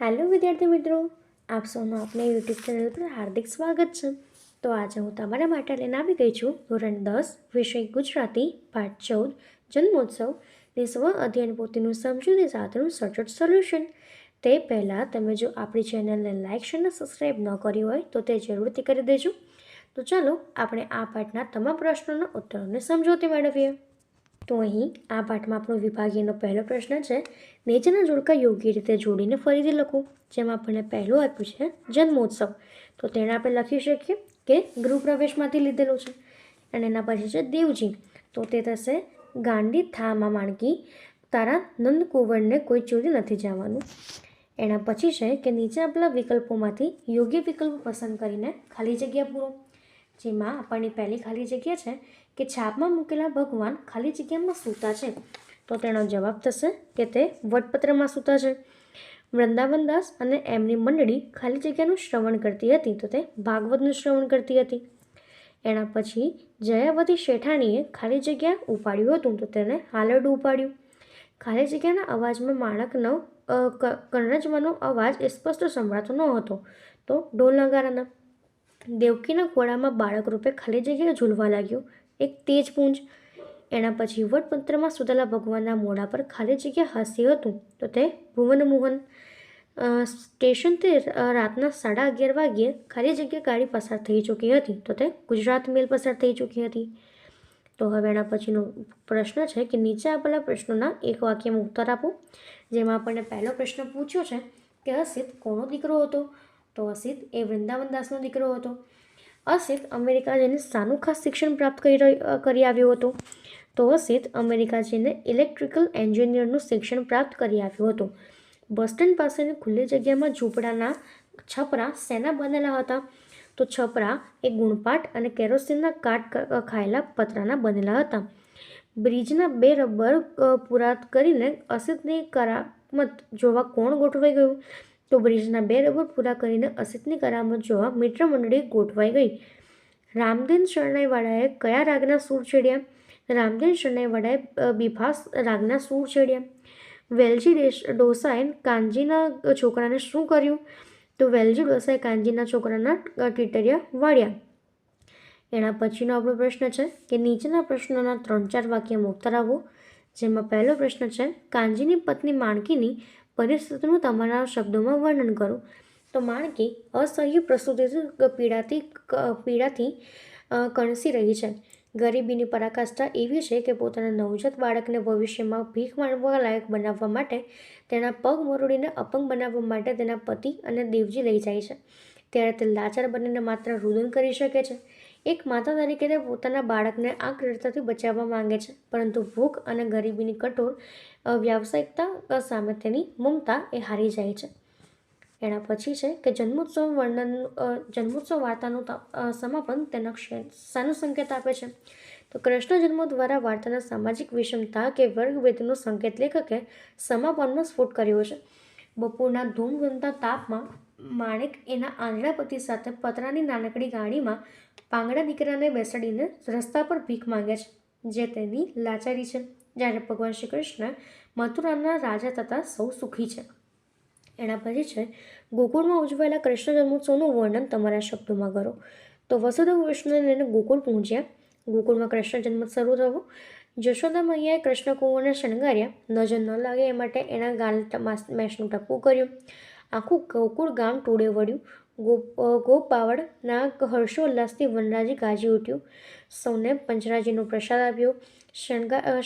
Hello વિદ્યાર્થી મિત્રો, આપ સૌનું આપણા યુટ્યુબ ચેનલ પર હાર્દિક સ્વાગત છે. તો આજે હું તમારા માટે લઈને આવી ગઈ છું ધોરણ 10 વિષય ગુજરાતી પાઠ 14 જન્મોત્સવની સ્વ અધ્યયન પોથીનું સમજૂતી સાથેનું સચોટ સોલ્યુશન. તે પહેલાં તમે જો આપણી ચેનલને લાઇક અને સબસ્ક્રાઈબ ન કરી હોય તો તે જરૂરથી કરી દેજો. તો ચાલો આપણે આ પાઠના તમામ પ્રશ્નોના ઉત્તરોને સમજૂતી મેળવીએ. તો અહીં આ પાઠમાં આપણો વિભાગીયનો પહેલો પ્રશ્ન છે, નીચેના જોડકા યોગ્ય રીતે જોડીને ફરીથી લખો. જેમાં આપણને પહેલું આપ્યું છે જન્મોત્સવ, તો તેને આપણે લખી શકીએ કે ગૃહપ્રવેશમાંથી લીધેલો છે. અને એના પછી છે દેવજી, તો તે થશે ગાંડી થામાં માણકી, તારા નંદકુંવરને કોઈ ચોરી નથી જવાનું. એના પછી છે કે નીચે આપેલા વિકલ્પોમાંથી યોગ્ય વિકલ્પ પસંદ કરીને ખાલી જગ્યા પૂરો. જેમાં આપણની પહેલી ખાલી જગ્યા છે કે છાપમાં મૂકેલા ભગવાન ખાલી જગ્યામાં સૂતા છે, તો તેનો જવાબ થશે કે તે વટપત્રમાં સૂતા છે. વૃંદાવનદાસ અને એમની મંડળી ખાલી જગ્યાનું શ્રવણ કરતી હતી, તો તે ભાગવતનું શ્રવણ કરતી હતી. એના પછી જયાવતી શેઠાણીએ ખાલી જગ્યા ઉપાડ્યું હતું, તો તેને હાલરડું ઉપાડ્યું. ખાલી જગ્યાના અવાજમાં માણકનો કરણજવાનો અવાજ સ્પષ્ટ સંભળાતો ન હતો, તો ઢોલ નગારાના. દેવકીના ખોળામાં બાળક રૂપે ખાલી જગ્યા ઝૂલવા લાગ્યું, એક તેજ પૂંજ. એના પછી વટપત્રમાં સૂતેલા ભગવાનના મોઢા પર ખાલી જગ્યા હાસ્ય હતું, તો તે ભુવનમોહન. સ્ટેશનથી રાતના 11:30 વાગ્યે ખાલી જગ્યા ગાડી પસાર થઈ ચૂકી હતી, તો તે ગુજરાત મેલ પસાર થઈ ચૂકી હતી. તો હવે એના પછીનો પ્રશ્ન છે કે નીચે આપેલા પ્રશ્નોના એક વાક્યમાં ઉત્તર આપો. જેમાં આપણને પહેલો પ્રશ્ન પૂછ્યો છે કે અસિત કોનો દીકરો હતો, તો અસિત એ વૃંદાવનદાસનો દીકરો હતો. અસિત અમેરિકા જઈને શાનું ખાસ શિક્ષણ પ્રાપ્ત કરી આવ્યો હતો, તો અસિત અમેરિકા જઈને ઇલેક્ટ્રિકલ એન્જિનિયરનું શિક્ષણ પ્રાપ્ત કરી આવ્યો હતો. બસ સ્ટેન્ડ પાસેની ખુલ્લી જગ્યામાં ઝૂંપડાના છપરા શેના બનેલા હતા, તો છપરા એ ગુણપાટ અને કેરોસીનના કાટ ખાયેલા પતરાના બનેલા હતા. બ્રિજના 2 રબર પૂરા કરીને અસિતની કરામત જોવા કોણ ગોઠવાઈ ગયું, તો બ્રિજના 2 રબર પૂરા કરીને અસિતની કરામત જોવા મિત્ર મંડળી ગોઠવાઈ ગઈ. રામદેન શરણાઈવાળાએ કયા રાગના સૂર છેડ્યા, રામદેન શરણાઈવાળાએ બિફાસ રાગના સૂર છેડ્યા. વેલજી ડોસાએ કાનજીના છોકરાને શું કર્યું, તો વેલજી ડોસાએ કાનજીના છોકરાના ટીટરિયા વાળ્યા. એના પછીનો આપણો પ્રશ્ન છે કે નીચેના પ્રશ્નોના 3-4 વાક્યમાં ઉત્તર આપો. જેમાં પહેલો પ્રશ્ન છે, કાનજીની પત્ની માણકીની પરિસ્થિતિનું તમારા શબ્દોમાં વર્ણન કરો. તો માણકી અસહ્ય પ્રસૂતિથી પીડાથી કણસી રહી છે. ગરીબીની પરાકાષ્ઠા એવી છે કે પોતાના નવજાત બાળકને ભવિષ્યમાં ભીખ માંગવા લાયક બનાવવા માટે, તેના પગ મરોડીને અપંગ બનાવવા માટે તેના પતિ અને દેવજી લઈ જાય છે. ત્યારે તે લાચાર બનીને માત્ર રુદન કરી શકે છે. એક માતા તરીકે તે પોતાના બાળકને આ ક્રૂરતાથી બચાવવા માંગે છે, પરંતુ ભૂખ અને ગરીબીની કઠોર વ્યાવસાયિકતા સામે તેની મમતા એ હારી જાય છે. એના પછી છે કે જન્મોત્સવ વાર્તાનું સમાપન તેના શાનો સંકેત આપે છે, તો કૃષ્ણ જન્મ દ્વારા વાર્તાના સામાજિક વિષમતા કે વર્ગભેદનો સંકેત લેખકે સમાપનમાં સ્ફોટ કર્યો છે. બપોરના ધૂમધૂમતા તાપમાં માણેક એના આંધળા પતિ સાથે પતરાની નાનકડી ગાડીમાં પાંગડા દીકરાને બેસાડીને રસ્તા પર ભીખ માંગે છે, જે તેની લાચારી છે. જ્યારે ભગવાન શ્રી કૃષ્ણ મથુરાના રાજા તથા સૌ સુખી છે. એના પછી છે ગોકુળમાં ઉજવાયેલા કૃષ્ણ જન્મોત્સવનું વર્ણન તમારા શબ્દોમાં કરો. તો વસુદેવ કૃષ્ણને લઈને ગોકુળ પહોંચ્યા. ગોકુળમાં કૃષ્ણ જન્મ શરૂ થયો. જશોદા મૈયાએ કૃષ્ણ કુંવરને શણગાર્યા. નજર ન લાગે એ માટે એના ગાલ મેષનું ટપકું કર્યું. આખું ગોકુળ ગામ ટોળે વળ્યું. ગોપ બાવળના હર્ષોલ્લાસથી વનરાજી ગાજી ઉઠ્યું. સૌને પંચરાજીનો પ્રસાદ આપ્યો.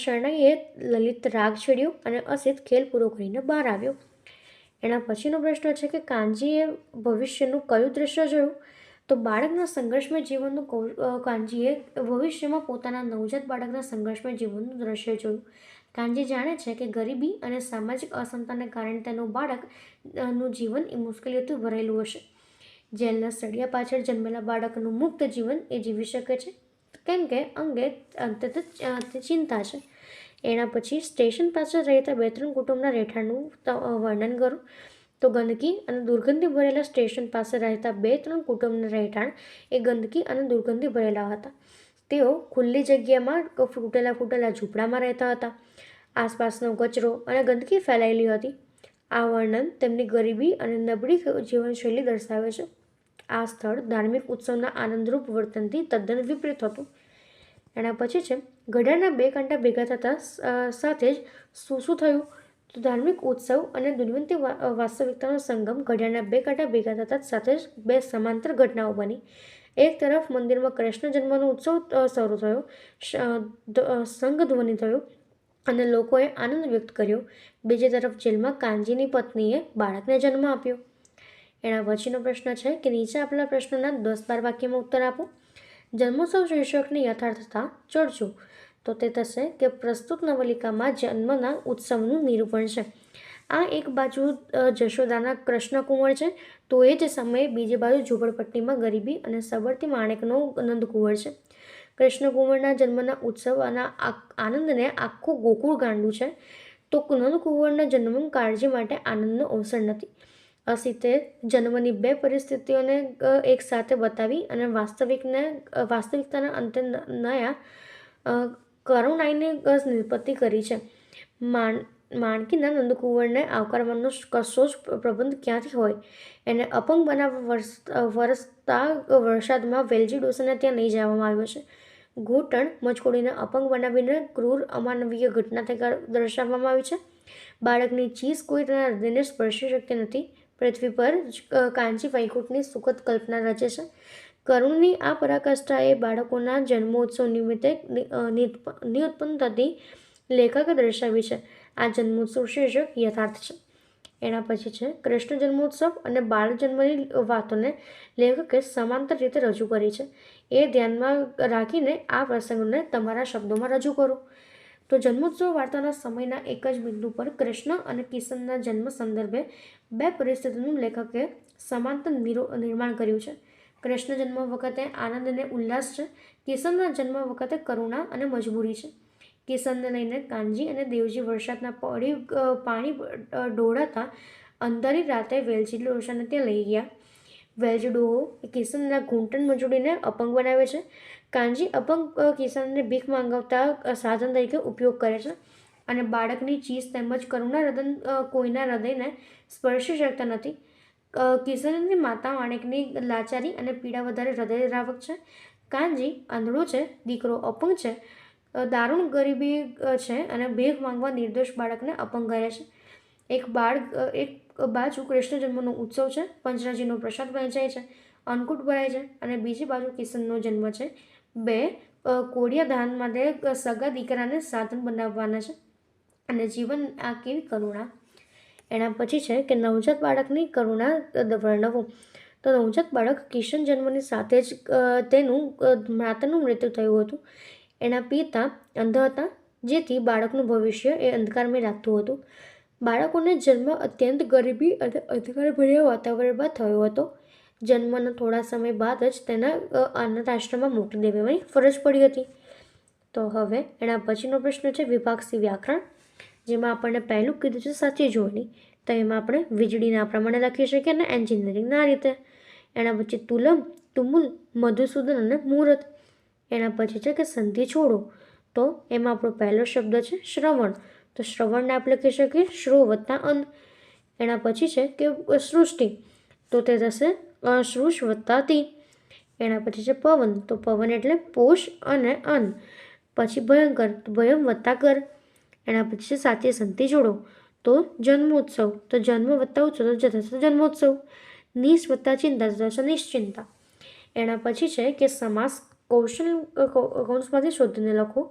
શરણાઈએ લલિત રાગ છેડ્યો અને અસિત ખેલ પૂરો કરીને બહાર આવ્યો. એના પછીનો પ્રશ્ન છે કે કાનજીએ ભવિષ્યનું કયું દૃશ્ય જોયું, તો બાળકના સંઘર્ષમય જીવનનું કાનજીએ ભવિષ્યમાં પોતાના નવજાત બાળકના સંઘર્ષમય જીવનનું દૃશ્ય જોયું. કાનજી જાણે છે કે ગરીબી અને સામાજિક અસમતાને કારણે તેનું બાળકનું જીવન એ મુશ્કેલીઓથી ભરેલું હશે. જેલના સળિયા પાછળ જન્મેલા બાળકનું મુક્ત જીવન એ જીવી શકે છે, કેમ કે અંગે અંતત ચિંતા છે. એના પછી સ્ટેશન પાસે રહેતા 2-3 કુટુંબના રહેઠાણનું વર્ણન કરો. તો ગંદકી અને દુર્ગંધી ભરેલા સ્ટેશન પાસે રહેતા 2-3 કુટુંબના રહેઠાણ એ ગંદકી અને દુર્ગંધી ભરેલા હતા. તેઓ ખુલ્લી જગ્યામાં ફૂટેલા ઝૂંપડામાં રહેતા હતા. આસપાસનો કચરો અને ગંદકી ફેલાયેલી હતી. આ વર્ણન તેમની ગરીબી અને નબળી જીવનશૈલી દર્શાવે છે. આ સ્થળ ધાર્મિક ઉત્સવના આનંદરૂપ વર્તનથી તદ્દન વિપરીત હતું. એના પછી છે ઘડિયાળના 2 કાંટા ભેગા થતાં સાથે જ શું થયું? તો ધાર્મિક ઉત્સવ અને દુર્વંતી વાસ્તવિકતાનો સંગમ. ઘડિયાળના 2 કાંટા ભેગા થતાં સાથે જ 2 સમાંતર ઘટનાઓ બની. એક તરફ મંદિરમાં કૃષ્ણ જન્મનો ઉત્સવ શરૂ થયો, સંઘધ્વનિ થયો અને લોકોએ આનંદ વ્યક્ત કર્યો. બીજી તરફ જેલમાં કાનજીની પત્નીએ બાળકને જન્મ આપ્યો. એના પછીનો પ્રશ્ન છે કે નીચે આપેલા પ્રશ્નના 10-12 વાક્યમાં ઉત્તર આપો. જન્મોત્સવ શીર્ષકની યથાર્થતા ચર્ચો. તો તે થશે કે પ્રસ્તુત નવલિકામાં જન્મના ઉત્સવનું નિરૂપણ છે. આ એક બાજુ જશોદાના કૃષ્ણકુંવર છે, તો એ જ સમયે બીજી બાજુ ઝૂંપડપટ્ટીમાં ગરીબી અને સબરતી માણેકનો નંદકુંવર છે. કૃષ્ણકુંવરના જન્મના ઉત્સવ અને આનંદને આખું ગોકુળ ગાંડું છે, તો નંદકુંવરના જન્મ કાળજી માટે આનંદનો અવસર નથી. અસીતે જન્મની 2 પરિસ્થિતિઓને એકસાથે બતાવી અને વાસ્તવિકતાના અંતે નયા કરુણાઈને નિષ્પત્તિ કરી છે. માણકીના નંદકુંવરને આવકારવાનો કશો જ પ્રબંધ ક્યાંથી હોય? એને અપંગ બનાવવા વરસતા વરસાદમાં વેલજી ડોસાને ત્યાં લઈ જવામાં આવ્યો છે. ઘૂંટણ મચકોડીને અપંગ બનાવીને ક્રૂર અમાનવીય ઘટના દર્શાવવામાં આવી છે. બાળકની ચીસ કોઈ તેના હૃદયને સ્પર્શી શકતી નથી. પૃથ્વી પર કાંચી વૈકુંઠની સુખદ કલ્પના રચે છે. કરુણની આ પરાકાષ્ઠા એ બાળકોના જન્મોત્સવ નિમિત્તે નિઉત્પન્ન થતી લેખકે દર્શાવી છે. આ જન્મોત્સવ શીર્ષક યથાર્થ છે. એના પછી છે કૃષ્ણ જન્મોત્સવ અને બાળ જન્મની વાતોને લેખકે સમાંતર રીતે રજૂ કરી છે. એ ધ્યાનમાં રાખીને આ પ્રસંગોને તમારા શબ્દોમાં રજૂ કરો. તો જન્મોત્સવ વાર્તાના સમયના એક જ બિંદુ પર કૃષ્ણ અને કિશનના જન્મ સંદર્ભે 2 પરિસ્થિતિનું લેખકે સમાંતર નિર્માણ કર્યું છે. કૃષ્ણ જન્મ વખતે આનંદ અને ઉલ્લાસ છે. કિશનના જન્મ વખતે કરુણા અને મજબૂરી છે. કિશનને લઈને કાનજી અને દેવજી વરસાદના પાણી ઢોળાતા અંધારી રાતે વેલજી ડોસાને ત્યાં લઈ ગયા. વેલજી ડોહો કિશનના ઘૂંટણ મચોડીને અપંગ બનાવે છે. કાનજી અપંગ કિશનને ભીખ માંગવતા સાધન તરીકે ઉપયોગ કરે છે અને બાળકની ચીસ તેમજ કરુણા હૃદય કોઈના હૃદયને સ્પર્શી શકતા નથી. કિશનની માતા માણેકની લાચારી અને પીડા વધારે હૃદયદ્રાવક છે. કાનજી આંધળો છે, દીકરો અપંગ છે, દારૂણ ગરીબી છે અને ભીખ માંગવા નિર્દોષ બાળકને અપંગ કરે છે. એક બાજુ કૃષ્ણ જન્મનો ઉત્સવ છે, પંચરાજીનો પ્રસાદ વહેંચાય છે, અન્નકૂટ ભરાય છે અને બીજી બાજુ કિશનનો જન્મ છે. 2 કોડિયા દાન માટે સગા દીકરાને સાધન બનાવવાના છે અને જીવન આ કેવી કરુણા. એના પછી છે કે નવજાત બાળકની કરુણા વર્ણવો. તો નવજાત બાળક કિશન જન્મની સાથે જ તેનું માતાનું મૃત્યુ થયું હતું. એના પિતા અંધ હતા, જેથી બાળકનું ભવિષ્ય એ અંધકારમય લાગતું હતું. બાળકોને જન્મ અત્યંત ગરીબી અને અંધકારભર્યા વાતાવરણમાં થયો હતો. જન્મના થોડા સમય બાદ જ તેના અનાથ આશ્રમમાં મોકલી દેવાની ફરજ પડી હતી. તો હવે એના પછીનો પ્રશ્ન છે વિભાગ સી વ્યાકરણ, જેમાં આપણને પહેલું કીધું છે સાચી જોડણી. તો એમાં આપણે વીજળીના પ્રમાણે લખી શકીએ અને એન્જિનિયરિંગના રીતે. એના પછી તુલમ, તુમુલ, મધુસૂદન અને મુહૂર્ત. એના પછી છે કે સંધિ છોડો. તો એમાં આપણો પહેલો શબ્દ છે શ્રવણ. તો શ્રવણને આપણે લખી શકીએ શ્રો વત્તા અન્ન. એના પછી છે કે સૃષ્ટિ. તો તે થશે શ્રુષ વત્તા તી. એના પછી છે પવન. તો પવન એટલે પોષ અને અન્ન. પછી ભયંકર. તો ભયમ વત્તા કર. એના પછી છે સાચી સંધિ જોડો. તો જન્મોત્સવ. તો જન્મ વત્તા ઉત્સવ તો થશે જન્મોત્સવ. નિશ વત્તા ચિંતા તો થશે નિશ્ચિંતા. એના પછી છે કે સમાસ કૌંસમાંથી શોધીને લખો,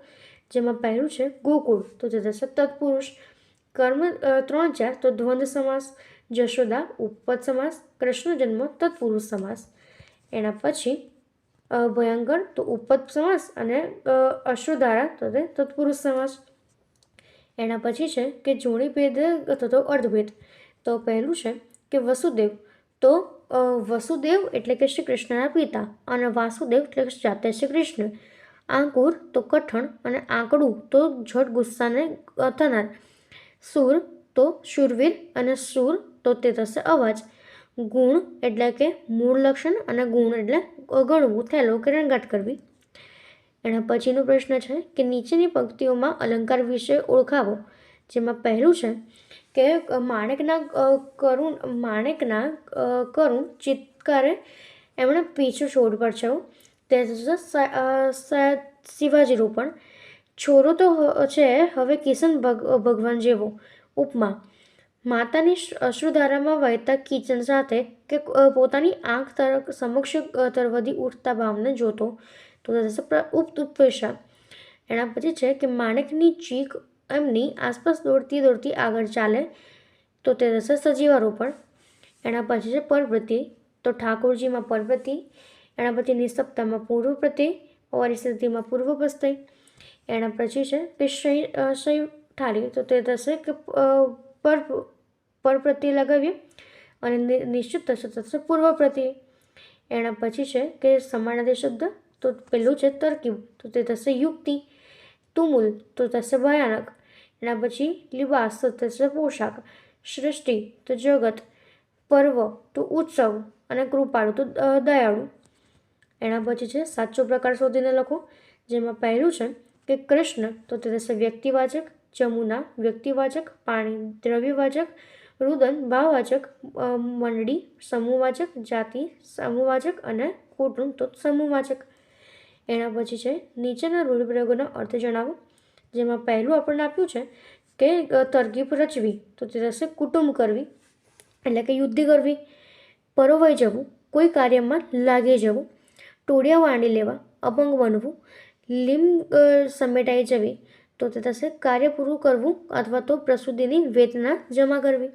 જેમાં પહેલું છે ગોકુળ. તો તે થશે તત્પુરુષ. કર્મ 3-4 તો દ્વંદ્વ સમાસ. જશોદા ઉપપદ સમાસ. કૃષ્ણ જન્મ તત્પુરુષ સમાસ. એના પછી ભયંકર તો ઉપપદ સમાસ અને અશ્રુધારા તો તે તત્પુરુષ સમાસ. એના પછી છે કે જોડી ભેદ તો અર્ધભેદ. તો પહેલું છે કે વસુદેવ. તો વસુદેવ એટલે કે શ્રી કૃષ્ણના પિતા અને વાસુદેવ એટલે કે જાતે શ્રી કૃષ્ણ. આંકુર તો કઠણ અને આંકડું તો ઝટ ગુસ્સાને થનાર. સુર તો શૂરવીર અને સુર તો તે થશે અવાજ. ગુણ એટલે કે મૂળ લક્ષણ અને ગુણ એટલે ગણવું, થેલો કે રંગાટ કરવી. એના પછીનો પ્રશ્ન છે કે નીચેની પંક્તિઓમાં અલંકાર વિશે ઓળખાવો. જેમાં પહેલું છે કે માણેકના કરુણ ચિત્કારે એમણે પીછું છોડ પર છો. તે શિવાજી રૂપણ. છોરો તો છે હવે કિશન ભગવાન જેવો. ઉપમા. માતાની અશ્રુધારામાં વહેતા કિચન સાથે કે પોતાની આંખ સમક્ષ તરવદી ઉઠતા ભાવને જોતો તો ઉપેક્ષા. એના પછી છે કે માણેકની ચીક એમની આસપાસ દોડતી દોડતી આગળ ચાલે તો તે થશે સજીવારોપણ. એના પછી છે પરપ્રત્યય, તો ઠાકોરજીમાં પરપ્રત્યય. એના પછી નિસ્તબ્ધતામાં પૂર્વ પ્રત્યય, પરિસ્થિતિમાં પૂર્વ પ્રત્યય. એના પછી છે કે શૈવ ઠાલી, તો તે થશે કે પરપ્રત્યય લગાવીએ અને નિશ્ચિત થશે પૂર્વ પ્રત્યય. એના પછી છે કે સમાનાર્થી શબ્દ, તો પેલું છે તરકીબ, તો તે થશે યુક્તિ. તુમુલ તો થશે ભયાનક. એના પછી લિબાસ તો થશે પોશાક. સૃષ્ટિ તો જગત. પર્વ તો ઉત્સવ અને કૃપાળુ તો દયાળુ. એના પછી છે સાચો પ્રકાર શોધીને લખો, જેમાં પહેલું છે કે કૃષ્ણ તો તે થશે વ્યક્તિવાચક. જમુના વ્યક્તિવાચક. પાણી દ્રવ્યવાચક. રુદન ભાવવાચક. મંડળી સમૂહવાચક. જાતિ સમૂહવાચક અને કુટુંબ તો સમૂહવાચક. એના પછી છે નીચેના રૂઢિપ્રયોગોનો અર્થ જણાવો, જેમાં પહેલું આપણને આપ્યું છે કે તરકીબ રચવી, તો તે થશે કુટુંબ કરવી એટલે કે યુદ્ધ કરવી. પરોવાઈ જવું, કોઈ કાર્યમાં લાગી જવું. ટોળિયા વાંડી લેવા, અપંગ બનવું. લીમ સમેટાઈ જવી, તો તે થશે કાર્ય પૂરું કરવું અથવા તો પ્રસૂતિની વેદના જમા કરવી.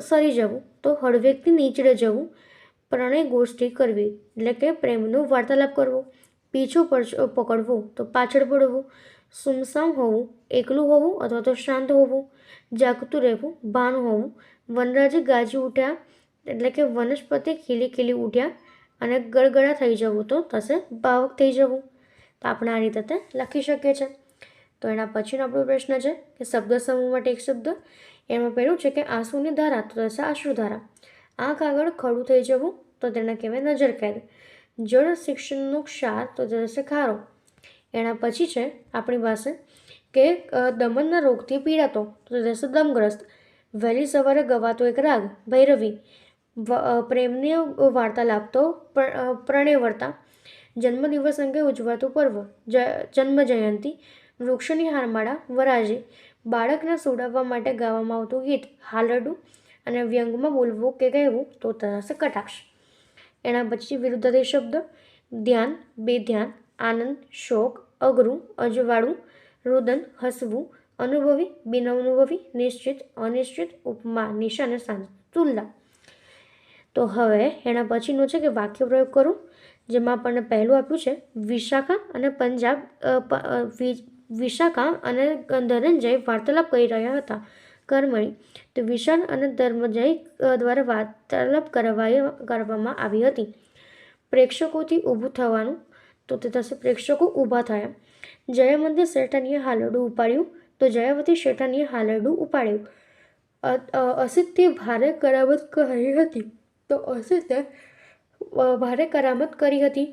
સરી જવું, તો હળવેકથી નીચડે જવું. પ્રણય ગોષ્ઠી કરવી એટલે કે પ્રેમનો વાર્તાલાપ કરવો. પીછો પકડવો, તો પાછળ પડવું. સુમસામ હોવું, એકલું હોવું અથવા તો શાંત હોવું. જાગતું રહેવું, ભાન હોવું. વનરાજી ગાજી ઉઠ્યા એટલે કે વનસ્પતિ ખીલી ખીલી ઉઠ્યા અને ગળગળા થઈ જવું તો થશે ભાવક થઈ જવું. તો આપણે આ રીતે લખી શકીએ છીએ. તો એના પછીનો આપણો પ્રશ્ન છે કે શબ્દ સમૂહ માટે એક શબ્દ. એમાં પહેલું છે કે આંસુની ધારા, તો થશે આશ્રુધારા. આંખ આગળ ખડું થઈ જવું, તો તેને કહેવાય નજર કેદ. જળ શિક્ષણનો ક્ષાર, તો તે થશે ખારો. એના પછી છે આપણી પાસે કે દમનના રોગથી પીડાતો, તો તે થશે દમગ્રસ્ત. વહેલી સવારે ગવાતો એક રાગ ભૈરવી. પ્રેમની વાર્તાલાપ તો પ્રણયવર્તા. જન્મદિવસ અંગે ઉજવાતું પર્વ જન્મ જયંતિ. વૃક્ષની હારમાળા વરાજી. બાળકને સુડાવવા માટે ગાવામાં આવતું ગીત હાલરડું. અને વ્યંગમાં બોલવું કે કહેવું તો થશે કટાક્ષ. એના પછી વિરુદ્ધાર્થી શબ્દ. ધ્યાન બેધ્યાન. આનંદ શોક. અઘરું અજવાળું. રુદન હસવું. અનુભવી બિનઅનુભવી. નિશ્ચિત અનિશ્ચિત. ઉપમા નિશા અને સાંજ તુલના. તો હવે એના પછીનું છે કે વાક્ય પ્રયોગ કરું, જેમાં આપણને પહેલું આપ્યું છે વિશાખા અને વિશાખા અને ધનંજય વાર્તાલાપ કરી રહ્યા હતા કર્મણી. તો વિશાલ અને ધર્મજય દ્વારા વાર્તાલાપ કરવામાં આવી હતી. પ્રેક્ષકોથી ઊભું થવાનું, તો તે થશે પ્રેક્ષકો ઊભા થયા. જયાવંતી શેઠાણીએ હાલરડું ઉપાડ્યું, તો જયાવતી શેઠાણીએ હાલરડું ઉપાડ્યું. અસિતે ભારે કરામત કરી હતી, તો અસિતે ભારે કરામત કરી હતી.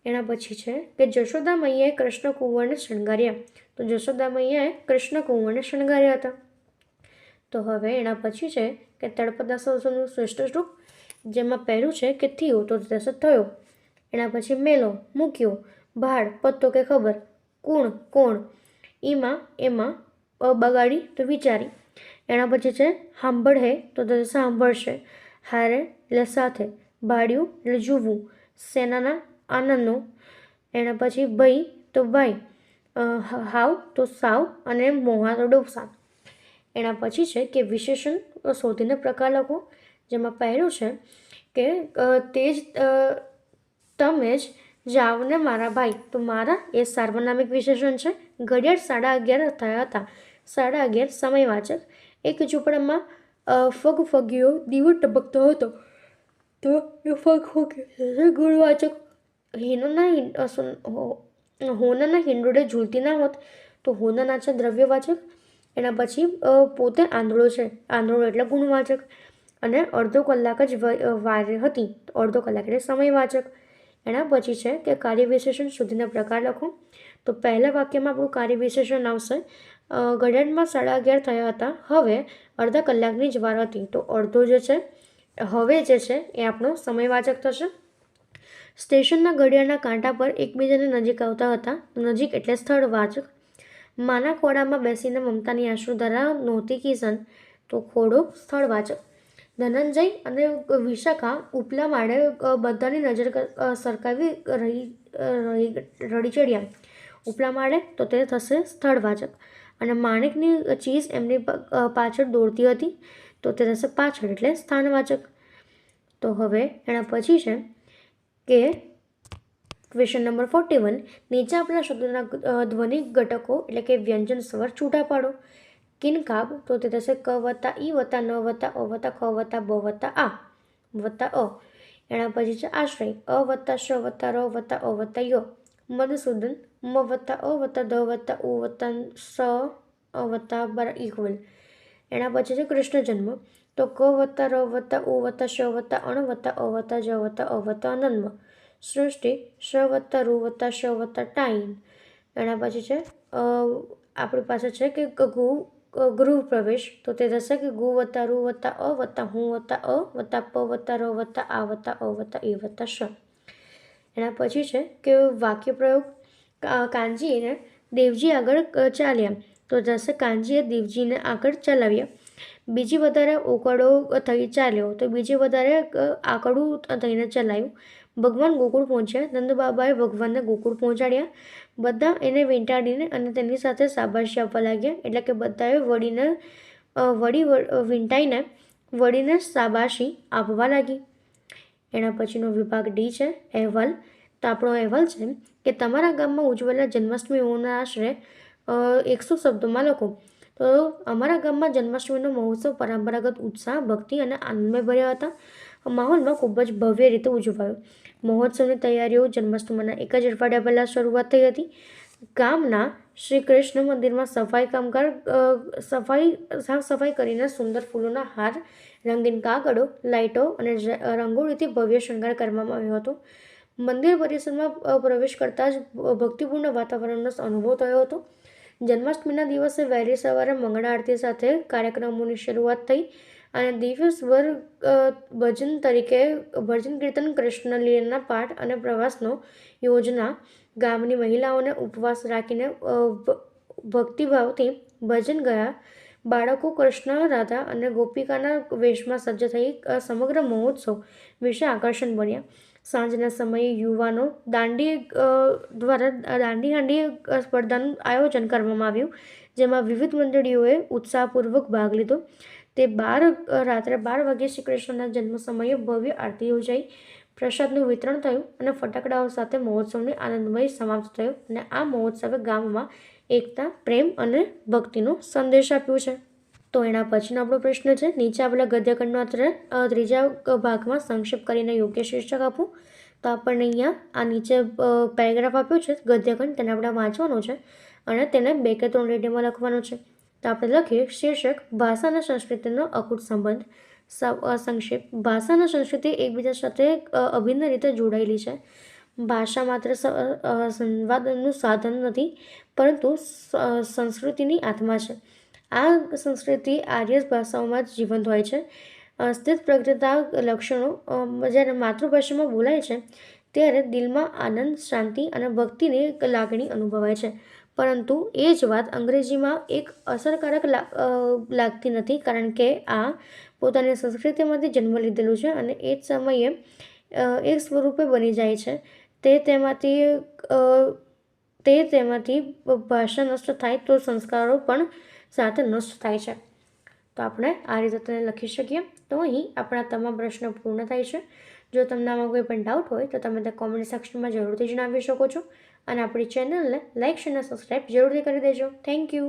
એના પછી છે કે જશોદા મૈયાએ કૃષ્ણ કુંવરને શણગાર્યા, તો જશોદા મૈયાએ કૃષ્ણ કુંવરને શણગાર્યા હતા. તો હવે એના પછી છે કે તળપદા સૌનું શ્રેષ્ઠ રૂપ, જેમાં પહેલું છે કે થયો, તો થશે થયો. એના પછી મેલો મૂક્યો. ભાડ પત્તો કે ખબર. કુણ કોણ. એમાં બગાડી તો વિચારી. એના પછી છે સાંભળે, તો થશે સાંભળશે. હારે એટલે સાથે. ભાડ્યું એટલે જુવું. સેનાના આનંદનો. એના પછી ભાઈ તો ભાઈ. હાવ તો સાવ અને મોહા તો ડોસા. એના પછી છે કે વિશેષણ શોધીને પ્રકાર લખો, જેમાં પહેલું છે કે તમે જ જાઓ ને મારા ભાઈ, તો મારા એ સાર્વનામિક વિશેષણ છે. ઘડિયાળ 11:30 થયા હતા. 11:30 સમયવાચક. એક ઝૂંપડામાં ફગફગીઓ દીવો ટપકતો હતો, તો એ ફગફગીઓ ગુણવાચક. હોનાના હિંડોળે ઝૂલતી ના હોત, તો હોનાના છે દ્રવ્યવાચક. એના પછી પોતે આંધળો છે, આંધળો એટલે ગુણવાચક. અને અડધો કલાક જ વાર હતી, તો અડધો કલાક એટલે સમયવાચક. એના પછી છે કે કાર્ય વિશેષણ શોધીને પ્રકાર લખો. તો પહેલા વાક્યમાં આપણું કાર્ય વિશેષણ આવશે ઘડિયાળમાં 11:30 થયા હતા. હવે અડધા કલાકની જ વાર હતી. તો અડધો જે છે હવે જે છે એ આપણો સમયવાચક થશે. સ્ટેશનના ઘડિયાળના કાંટા પર એકબીજાને નજીક આવતા હતા. નજીક એટલે સ્થળવાચક. માના ખોળામાં બેસીને મમતાની આંસુધારા નહોતી કિશન, તો ખોડો સ્થળવાચક. ધનંજય અને વિશાખા ઉપલા માળે બધાની નજર સરકાવી રડી ચડ્યા. ઉપલા માળે તો તે થશે સ્થળવાચક. અને માણેકની ચીઝ એમની પાછળ દોડતી હતી, તો તે થશે પાછળ એટલે સ્થાનવાચક. તો હવે એના પછી છે કે ક્વેશ્ચન નંબર 41, નીચે આપેલા શબ્દોના ધ્વનિ ઘટકો એટલે કે વ્યંજન સ્વર છૂટા પાડો. કિનકાબ તો તે થશે ક વત્તા ઈ વત્તા ન વત્તા અ વત્તા ખ વત્તા બ વત્તા આ વત્તા અ. એના પછી છે આશ્રય અ વત્તા શ વત્તા ર વત્તા અ વત્તા ય. મધુસૂદન મ વત્તા અ વત્તા દ વત્તા ઉ વત્તા સ અ વત્તા બર ઇક્વલ. એના પછી છે કૃષ્ણ જન્મ તો ક વત્તા ર વત્તા ઉ વત્તા શ વત્તા અણ વત્તા અ વત્તા જ વત્તા અ વત્તા અનન્મ. સૃષ્ટિ શ વત્તા રૂ વત્તા શ વત્તા ટાઈમ. એના પછી છે આપણી પાસે છે કે ગૃહ પ્રવેશ તો તે થશે કે ગુ વત્તા રૂ વત્તા અ વત્તા હું વત્તા અ વત્તા પ વત્તા ર વત્તા આ વત્તા અ વત્તા એ વત્તા શ. એના પછી છે કે વાક્ય પ્રયોગ કાનજીને દેવજી આગળ ચાલ્યા તો થશે કાનજીએ દેવજીને આગળ ચલાવ્યા. બીજી વધારે ઓકળો થઈ ચાલ્યો તો બીજી વધારે આકડું થઈને ચલાવ્યું. ભગવાન ગોકુળ પહોંચ્યા. નંદબાબાએ ભગવાનને ગોકુળ પહોંચાડ્યા. બધા એને વીંટાડીને અને તેની સાથે શાબાશી આપવા લાગ્યા. એટલે કે બધાએ વીંટાઈને વળીને શાબાશી આપવા લાગી. એના પછીનો વિભાગ ડી છે અહેવાલ. તો આપણો અહેવાલ છે કે તમારા ગામમાં ઉજવેલા જન્માષ્ટમીઓના આશરે 100 શબ્દોમાં લખો. તો અમારા ગામમાં જન્માષ્ટમીનો મહોત્સવ પરંપરાગત ઉત્સાહ, ભક્તિ અને આનંદમય ભર્યા હતા. માહોલમાં ખૂબ જ ભવ્ય રીતે ઉજવાયો. મહોત્સવની તૈયારીઓ જન્માષ્ટમીના એક જ અઠવાડિયા પહેલાં શરૂઆત થઈ હતી. ગામના શ્રી કૃષ્ણ મંદિરમાં સાફ સફાઈ કરીને સુંદર ફૂલોના હાર, રંગીન કાગળો, લાઇટો અને રંગોળીથી ભવ્ય શણગાર કરવામાં આવ્યો હતો. મંદિર પરિસરમાં પ્રવેશ કરતાં જ ભક્તિપૂર્ણ વાતાવરણનો અનુભવ થયો હતો. જન્માષ્ટમીના દિવસે વહેલી સવારે મંગળા આરતી સાથે કાર્યક્રમોની શરૂઆત થઈ અને દિવસભર ભજન કીર્તન, કૃષ્ણ લીલાના પાઠ અને પ્રવાસનો યોજના. ગામની મહિલાઓને ઉપવાસ રાખીને ભક્તિભાવથી ભજન ગયા. બાળકો કૃષ્ણ, રાધા અને ગોપિકાના વેશમાં સજ્જ થઈ સમગ્ર મહોત્સવ વિશે આકર્ષણ બન્યા. સાંજના સમયે યુવાનો દાંડી સ્પર્ધાનું આયોજન કરવામાં આવ્યું, જેમાં વિવિધ મંડળીઓએ ઉત્સાહપૂર્વક ભાગ લીધો. રાત્રે 12 વાગ્યે શ્રી કૃષ્ણના જન્મ સમયે ભવ્ય આરતી યોજાઈ, પ્રસાદનું વિતરણ થયું અને ફટાકડાઓ સાથે મહોત્સવને આનંદમય સમાપ્ત થયો. અને આ મહોત્સવે ગામમાં એકતા, પ્રેમ અને ભક્તિનો સંદેશ આપ્યો છે. તો એના પછીનો આપણો પ્રશ્ન છે નીચે આપેલા ગદ્યખંડનો ત્રીજા ભાગમાં સંક્ષેપ કરીને યોગ્ય શીર્ષક આપો. તો આપણને અહીંયા આ નીચે પેરેગ્રાફ આપ્યો છે ગદ્યખંડ, તેને આપણે વાંચવાનો છે અને તેને 2 કે 3 લીટીમાં લખવાનો છે. તો આપણે લખીએ શીર્ષક ભાષા અને સંસ્કૃતિનો અખૂટ સંબંધ. સંક્ષેપ ભાષા અને સંસ્કૃતિ એકબીજા સાથે અભિન્ન રીતે જોડાયેલી છે. ભાષા માત્ર સંવાદનું સાધન નથી, પરંતુ સંસ્કૃતિની આત્મા છે. આ સંસ્કૃતિ આર્ય ભાષાઓમાં જ જીવંત હોય છે. સ્થિતપ્રજ્ઞતા લક્ષણો જ્યારે માતૃભાષામાં બોલાય છે ત્યારે દિલમાં આનંદ, શાંતિ અને ભક્તિની લાગણી અનુભવાય છે. પરંતુ એ જ વાત અંગ્રેજીમાં એક અસરકારક લાગતી નથી, કારણ કે આ પોતાની સંસ્કૃતિમાંથી જન્મ લીધેલું છે અને એ જ સમયે એક સ્વરૂપે બની જાય છે. તે તેમાંથી ભાષા નષ્ટ થાય તો સંસ્કારો પણ સાથે નષ્ટ થાય છે. તો આપણે આ રીતે તેને લખી શકીએ. તો અહીં આપણા તમામ પ્રશ્નો પૂર્ણ થાય છે. જો તમને આમાં કોઈ પણ ડાઉટ હોય તો તમે તે કોમેન્ટ સેક્શનમાં જરૂરથી જણાવી શકો છો અને આપણી ચેનલને લાઇક, શેર અને સબસ્ક્રાઈબ જરૂરથી કરી દેજો. Thank you.